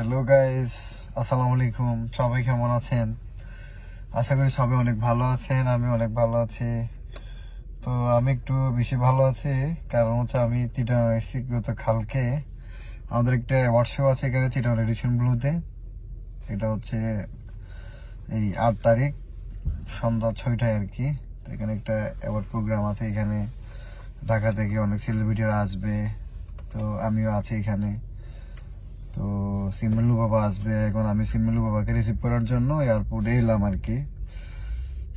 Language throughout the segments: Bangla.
হ্যালো গাইস, আসসালামু আলাইকুম। সবাই কেমন আছেন? আশা করি সবাই অনেক ভালো আছেন। আমি অনেক ভালো আছি। তো আমি একটু বেশি ভালো আছি, কারণ হচ্ছে আমি চিটাগাং এসেছি কালকে। আমাদের একটা অ্যাওয়ার্ড শো আছে এখানে চিটাগাং এডিশন ব্লুতে। এটা হচ্ছে এই 8 তারিখ সন্ধ্যা 6টায় আর কি। তো এখানে একটা অ্যাওয়ার্ড প্রোগ্রাম আছে। এখানে ঢাকা থেকে অনেক সেলিব্রিটিরা আসবে, তো আমিও আছি এখানে। তো সিমলু বাবা আসবে এখন। আমি সিমলু বাবাকে রিসিভ করার জন্য এয়ারপোর্টে এলাম আর কি।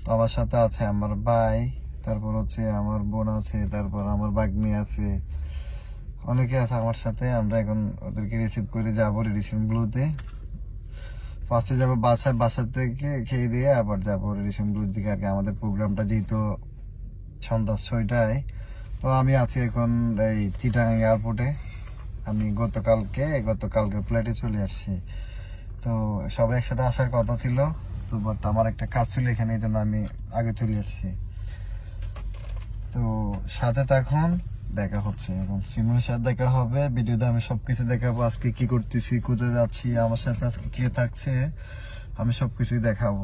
তো আমার সাথে আছে আমার ভাই, তারপর হচ্ছে আমার বোন আছে, তারপর আমার ভাগ্নি আছে, অনেকে আছে আমার সাথে। আমরা এখন ওদেরকে রিসিভ করে যাবো রেডিশন ব্লুতে। ফার্স্টে যাবো বাসায়, বাসা থেকে খেয়ে দিয়ে আবার যাবো রেডিশন ব্লুর দিকে আর কি। আমাদের প্রোগ্রামটা যেহেতু সন্ধ্যা 6টায়, তো আমি আছি এখন এই চিটাগাং এয়ারপোর্টে। আমি গতকালকের ফ্লাইটে চলে আসছি। তো সবাই একসাথে আসার কথা ছিল, তো বাট আমার একটা কাজ ছিল এখানে, এই জন্য আমি আগে চলে আসছি। তো সাথে তখন দেখা হচ্ছে, এবং সিমুলের সাথে দেখা হবে। ভিডিওতে আমি সবকিছু দেখাবো, আজকে কি করতেছি, কোথায় যাচ্ছি, আমার সাথে আজকে কে থাকছে, আমি সবকিছুই দেখাবো।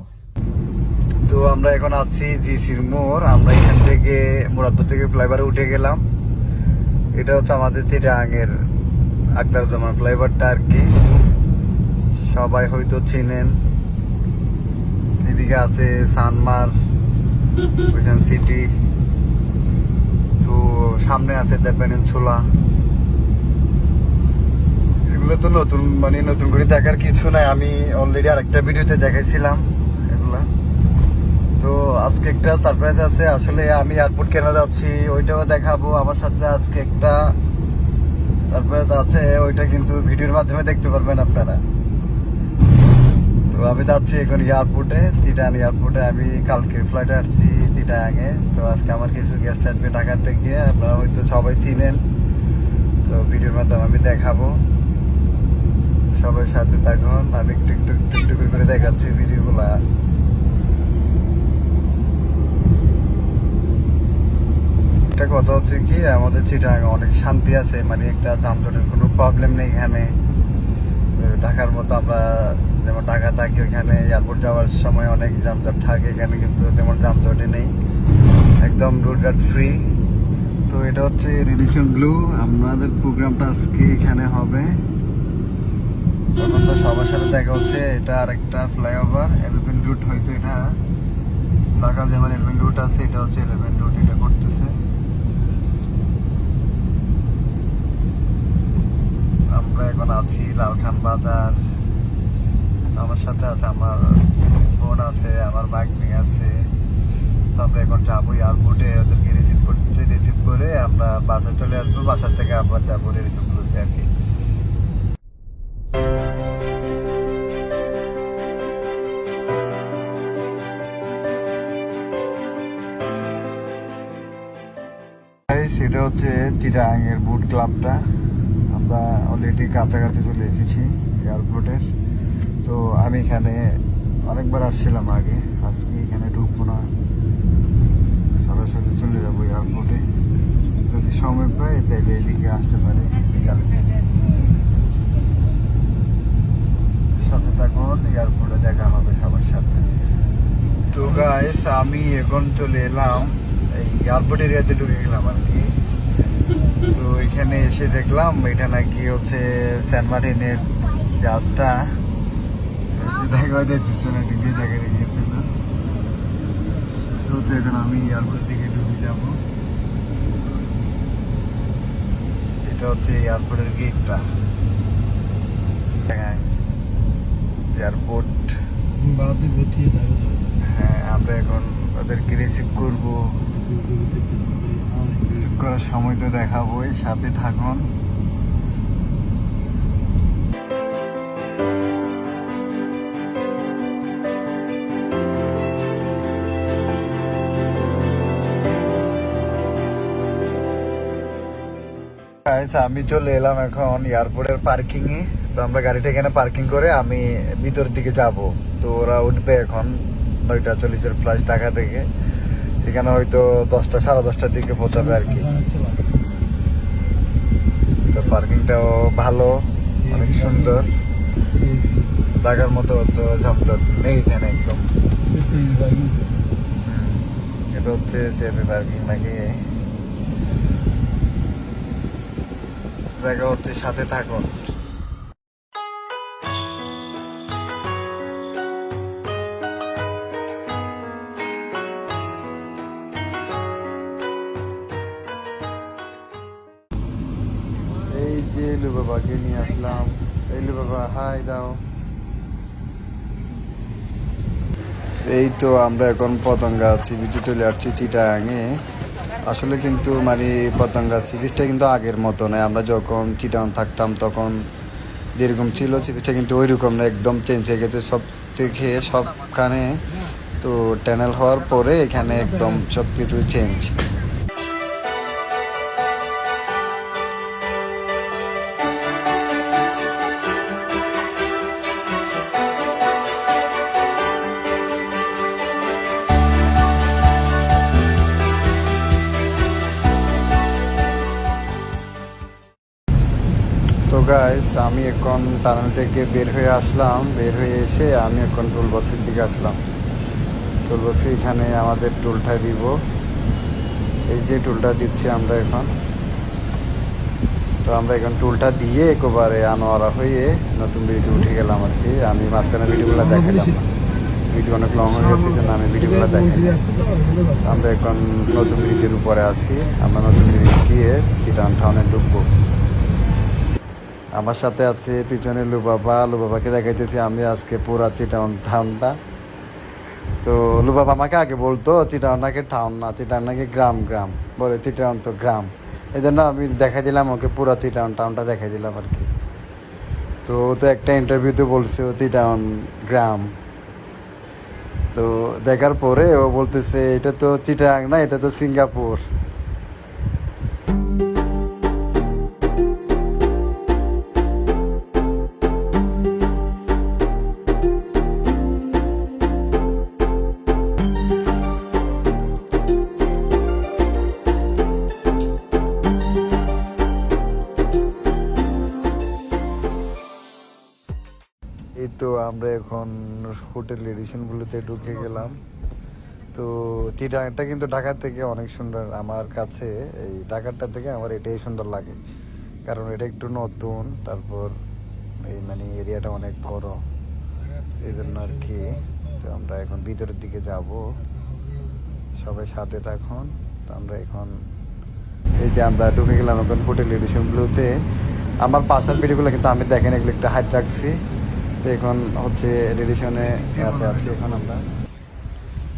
তো আমরা এখন আছি জিসির মোড়। আমরা এখান থেকে মুরাদপুর থেকে ফ্লাইওভারে উঠে গেলাম। এটা হচ্ছে আমাদের চিটাগাংয়ের আখতারুজ্জামান ফ্লাইওভারটা আর কি। সবাই হয়তো চিনেন। এদিকে আছে সানমার, ওইখান সিটি। তো সামনে আছে দ্য পেনিনসুলা। এগুলো তো নতুন করে দেখার কিছু নাই, আমি অলরেডি আরেকটা ভিডিওতে দেখাইছিলাম এগুলা। তো আজকে একটা সারপ্রাইজ আছে। আসলে আমি এয়ারপোর্ট কেন যাচ্ছি ওইটাও দেখাবো। আমার সাথে আজকে একটা সারপ্রাইজ আছে, ওইটা কিন্তু ভিডিওর মাধ্যমে দেখতে পারবেন আপনারা। তো আমি যাচ্ছি এখন এয়ারপোর্টে, চিটাগাং এয়ারপোর্টে। আমি কালকে ফ্লাইটে আসছি চিটাগাংয়ে। তো আজকে আমার কিছু গেস্ট আসবে ঢাকা থেকে, আপনারা হয়তো সবাই চিনেন। তো ভিডিওর মাধ্যমে আমি দেখাবো, সবাই সাথে থাকুন। আমি একটু একটু একটু একটু করে দেখাচ্ছি ভিডিওগুলা। একটা কথা হচ্ছে কি, আমাদের চিটাগাংয়ে অনেক শান্তি আছে, মানে একটা যানজটের কোনো প্রবলেম নেই এখানে। ঢাকার মতো আমরা যেমন ঢাকা থাকি, ওইখানে এয়ারপোর্ট যাওয়ার সময় অনেক যানজট থাকে, এখানে কিন্তু তেমন যানজটই নেই, একদম রোডঘাট ফ্রি। তো এটা হচ্ছে রেডিশন ব্লু। আমাদের প্রোগ্রামটা আজকে এখানে হবে। তখন তো সবার সাথে দেখা হচ্ছে। এটা আরেকটা ফ্লাইওভার 11 রুট, হয়তো এটা ঢাকা যেমন 11 রুট আছে, এটা হচ্ছে 11 রুট, এটা করতেছে। আমরা এখন আছি লালখান বাজার। আমার সাথে আছে আমার বোন আছে, আমার ভাগ্নি আছে। তো আমরা এখন যাবো এয়ারপোর্টে ওদেরকে রিসিভ করে আমরা বাসায় চলে আসবো। বাসার থেকে আবার যাবো রেডিশন ব্লুতে আর কি। সেটা হচ্ছে চিটাগাংয়ের বুট ক্লাবটা। আমরা অলরেডি কাছাকাছি চলে এসেছি এয়ারপোর্টের। তো আমি এখানে অনেকবার আসছিলাম আগে, আজকে এখানে ঢুকবো না, সরাসরি চলে যাবো এয়ারপোর্টে। যদি সময় পাই তাহলে এদিকে আসতে পারি বিকালের দিকে। সাথে থাকুন, এয়ারপোর্টে দেখা হবে সবার সাথে। তো গাইস, আমি এখন চলে এলাম এই এয়ারপোর্ট এরিয়াতে, ঢুকে গেলাম আর কি। তো এখানে এসে দেখলাম এটা নাকি হচ্ছে সেন্ট মার্টিনের জাহাজটা দেখা যাইতেছে না, দিক দিয়ে দেখা গেছে না। তো হচ্ছে এখন আমি এয়ারপোর্টের দিকে ঢুকে যাবো। এটা হচ্ছে এয়ারপোর্টের গেটটা, এয়ারপোর্ট। হ্যাঁ, আমরা এখন ওদেরকে রিসিভ করবো। রিসিভ করার সময় তো দেখাবোই, সাথে থাকুন। আমি চলে এলাম এখন এয়ারপোর্টের পার্কিং এ। তো আমরা গাড়িটা এখানে পার্কিং করে আমি ভিতরের দিকে যাব। তো ওরা উঠবে এখন 9:40 ফ্লাইট ঢাকা থেকে। এখানে হয়তো 10টা সাড়ে 10টার দিকে পৌঁছাবে আর কি। তো পার্কিংটাও ভালো, অনেক সুন্দর। ঢাকার মতো তো ঝামঝট নেই এখানে একদম। এটা হচ্ছে সিএফি পার্কিং নাকি? দেখা হচ্ছে, সাথে থাকুন। এই যে লুবাবাকে নিয়ে আসলাম। এই লুবাবা হাই দাও। এই তো আমরা এখন পতঙ্গা সি বিচে চলে আসছি চিটাগাঙে। আসলে কিন্তু মানে পতঙ্গা সি বিচটা কিন্তু আগের মতো নয়। আমরা যখন চিটাগাং থাকতাম তখন যেরকম ছিল সি বিচটা কিন্তু ওই রকম না, একদম চেঞ্জ হয়ে গেছে সব থেকে সবখানে। তো টানেল হওয়ার পরে এখানে একদম সব কিছু চেঞ্জ। তো গাইস আমি এখন টানেল থেকে বের হয়ে আসলাম। বের হয়ে এসে আমি এখন টুল বক্সের দিকে আসলাম। টুল বক্সে এখানে আমাদের টুলটা দিব। এই যে টুলটা দিচ্ছি আমরা এখন। তো আমরা এখন টুলটা দিয়ে একেবারে আনোয়ারা হয়ে নতুন ব্রিজে উঠে গেলাম আর কি। আমি মাঝখানে ভিডিওগুলো দেখালাম না, ভিডিও অনেক লং হয়ে গেছে, জন্য আমি ভিডিওগুলো দেখাই। আমরা এখন নতুন ব্রিজের উপরে আছি। আমরা নতুন ব্রিজ দিয়ে চিটাগাং টাউনে ঢুকবো। আমার সাথে আছে পিছনে লুবাবা। লুবাবাকে দেখাইতেছি আমি আজকে পুরা চিটাগাং টাউনটা। তো লুবাবা আমাকে আগে বলতো চিটাগাং নাকি টাউন না, চিটাগাং নাকি গ্রাম। গ্রাম বলে চিটাগাং তো গ্রাম। এই জন্য আমি দেখাই দিলাম ওকে, পুরা চিটাগাং টাউনটা দেখাই দিলাম আর কি। তো ও তো একটা ইন্টারভিউতে বলছে ও চিটাগাং গ্রাম। তো দেখার পরে ও বলতেছে এটা তো চিটাগাং না, এটা তো সিঙ্গাপুর। এই তো আমরা এখন হোটেল এডিশনগুলোতে ঢুকে গেলাম। তো চিটাগাংটা কিন্তু ঢাকা থেকে অনেক সুন্দর আমার কাছে। এই ঢাকাটা থেকে আমার এটাই সুন্দর লাগে, কারণ এটা একটু নতুন, তারপর এই মানে এরিয়াটা অনেক বড়, এই জন্য আর কি। তো আমরা এখন ভিতরের দিকে যাব, সবাই সাথে থাকুন। তো আমরা এখন এই যে আমরা ঢুকে গেলাম এখন হোটেল এডিশনগুলোতে। আমার পাশের ভিডিওগুলো কিন্তু আমি দেখেন এগুলো একটু হাইট রাখছি। তো এখন হচ্ছে রেডিশনে এতে আছি এখন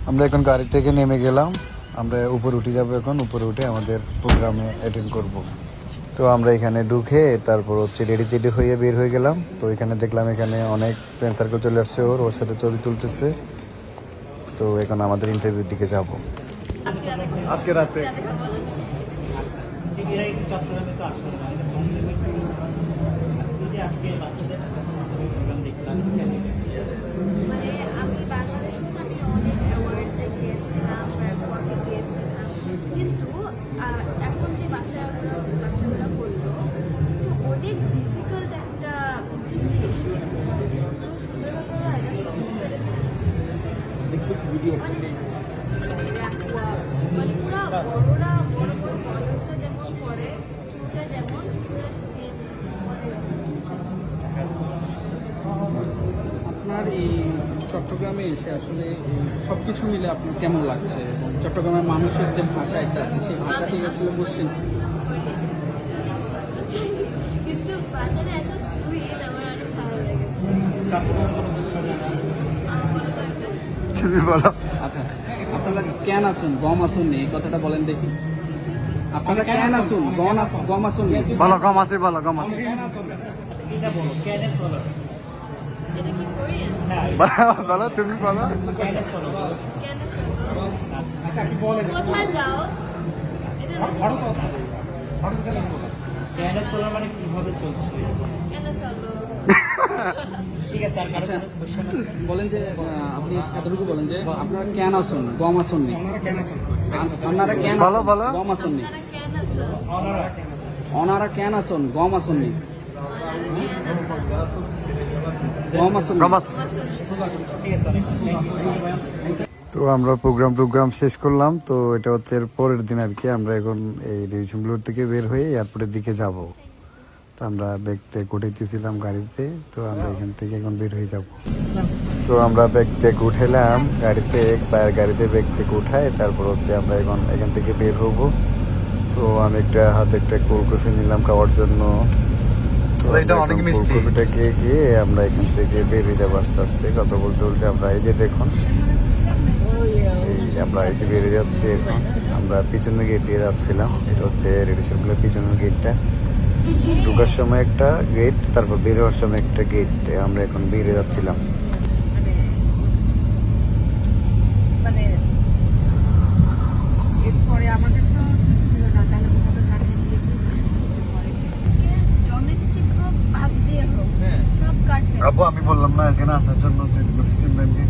আমরা এখন গাড়ি থেকে নেমে গেলাম। আমরা উপরে উঠে যাব এখন, উপরে উঠে আমাদের প্রোগ্রামে অ্যাটেন্ড করব। তো আমরা এখানে ঢুকে তারপর হচ্ছে রেডি হয়ে বের হয়ে গেলাম। তো এখানে দেখলাম এখানে অনেক ফ্রেন্ড সার্কেল চলে আসছে, ওর সাথে ছবি তুলতেছে। তো এখন আমাদের ইন্টারভিউর দিকে যাব আজকে রাতে। চট্টগ্রামে তো আসলে না, এটা ফার্স্ট টাইম করছি। আজকে যে আজকে বাচ্চাদের প্রোগ্রাম দেখলাম। মানে আমি বাংলাদেশেও তো আমি অনেক অ্যাওয়ার্ডসে গিয়েছিলাম, ব্র্যাকওয়াকে গিয়েছিলাম, কিন্তু এখন যে বাচ্চাগুলো করলো তো অনেক ডিফিকাল্ট একটা জিনিস দেখতে। তো সুন্দর ব্যাপারে আয়োজন করতে পেরেছে অনেক ব্র্যাকওয়া, মানে পুরো বড়রা বড় বড় মডেলসরা যেমন করে, কিউটা যেমন পুরো সেম অনেক। আপনার এই চট্টগ্রামে এসে আসলে সব কিছু মিলে আপনার কেমন লাগছে, এবং চট্টগ্রামের মানুষের যে ভাষা একটা আছে সেই ভাষা থেকে আসলে বুঝছেন? কিন্তু ভাষাটা এত সুইট, আমার অনেক ভালো লেগেছে। বলো তো একটা। তুমি বলো। আচ্ছা, আপনারা কেন আসুন গম আসুন এই কথাটা বলেন দেখি। আপনারা কেন আসুন গম আসুন বলো গম আছে, বলো গম আছে। আচ্ছা এটা বলো, ক্যানেস বলো। এটা কি কোরিয়ান? বলো তুমি বলো। ক্যানেস বলো। কেন সলো? আচ্ছা কোথায় যাও? এটা ক্যানেস বলো মানে কিভাবে চলছে? কেন সলো? ঠিক আছে, আর কারো কোনো কোশ্চেন আছে? বলেন যে আপনি এতটুকু বলেন যে আপনারা কেন আসুন গম আসুন নি, আপনারা কেন বলো, বলো। গম আসুন নি, আপনারা কেন আসো? ওনারা কেন আসুন গম আসুন নি। মোহাম্মদ সুলতান। রমাস। তো আমরা প্রোগ্রাম শেষ করলাম, তো এটা হচ্ছে এর পরের দিন আর কি। আমরা এখন এই রেডিয়েশন ব্লুর থেকে বের হয়ে এয়ারপোর্টের দিকে যাব। তো আমরা ব্যাগ ট্যাগ উঠাইতেছিলাম গাড়িতে, তো আমরা এখান থেকে এখন বের হয়ে যাব। তো আমরা ব্যাগ ট্যাগ উঠাইলাম গাড়িতে, গাড়িতে ব্যাগ ট্যাগ উঠাই, তারপর হচ্ছে আমরা এখন এখান থেকে বের হব। তো আমি হাতে একটা কোল্ড কফি নিলাম খাওয়ার জন্য। তো এটা অনেক মিষ্টি। কোল্ড কফিটা গিয়ে আমরা এখান থেকে বের হয়ে যাবো আস্তে আস্তে। কথা বলতে বলতে আমরা এই যে দেখুন, আমরা এই যে বেরিয়ে যাচ্ছি এখন। আমরা পিছনের গেট দিয়ে যাচ্ছিলাম, এটা হচ্ছে রেডিয়েশন ব্লুর পিছনের গেটটা। ঢোকার সময় একটা গেট, তারপর বের হওয়ার সময় একটা গেট। আমরা এখন বেরিয়ে যাচ্ছিলাম। মানে এরপরে আমাদের তো ছিল না, তাহলে ওভাবে কাটিয়ে দিয়ে ডোমেস্টিক হোক, পাস দিয়ে হোক, সব কাটে। আব্বু আমি বললাম না এখানে আসার জন্য সিমরানকে।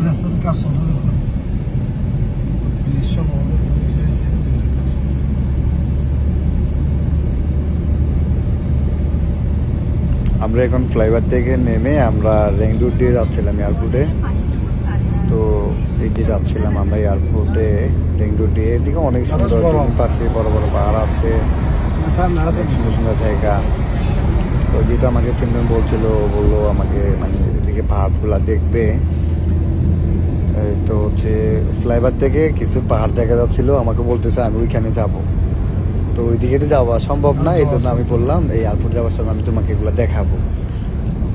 রাস্তার কাজ চলছে, আমরা এখন ফ্লাইওভার থেকে নেমে আমরা রিং রোড দিয়ে যাচ্ছিলাম এয়ারপোর্টে। তো এই দিয়ে যাচ্ছিলাম আমরা এয়ারপোর্টে রিং রোড দিয়ে। এদিকে অনেক সুন্দর, পাশে বড় বড় পাহাড় আছে, অনেক সুন্দর সুন্দর জায়গা। তো যেহেতু আমাকে সিমরান বললো আমাকে মানে এদিকে পাহাড়গুলা দেখবে। তো হচ্ছে ফ্লাইওভার থেকে কিছু পাহাড় দেখা যাচ্ছিল, আমাকে বলতেছে আমি ওইখানে যাব। তো ওই দিকে তো যাওয়া সম্ভব না, এই জন্য আমি বললাম এই এয়ারপোর্ট যাওয়ার সময় আমি তোমাকে এগুলো দেখাবো।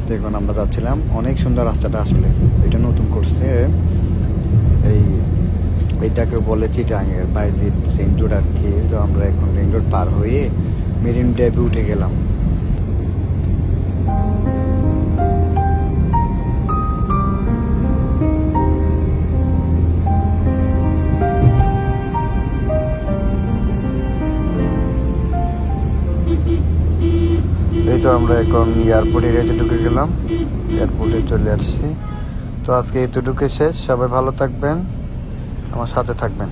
তো এখন আমরা যাচ্ছিলাম, অনেক সুন্দর রাস্তাটা আসলে, এটা নতুন করছে। এইটাকে বলে চিটাঙের বাইজিৎ রিং রোড আর কি। তো আমরা এখন রিং রোড পার হয়ে মেরিন ড্রাইভে উঠে গেলাম। এই তো আমরা এখন এয়ারপোর্ট এরিয়াতে ঢুকে গেলাম, এয়ারপোর্টে চলে আসছি। তো আজকে এতটুকু শেষ। সবাই ভালো থাকবেন, আমার সাথে থাকবেন।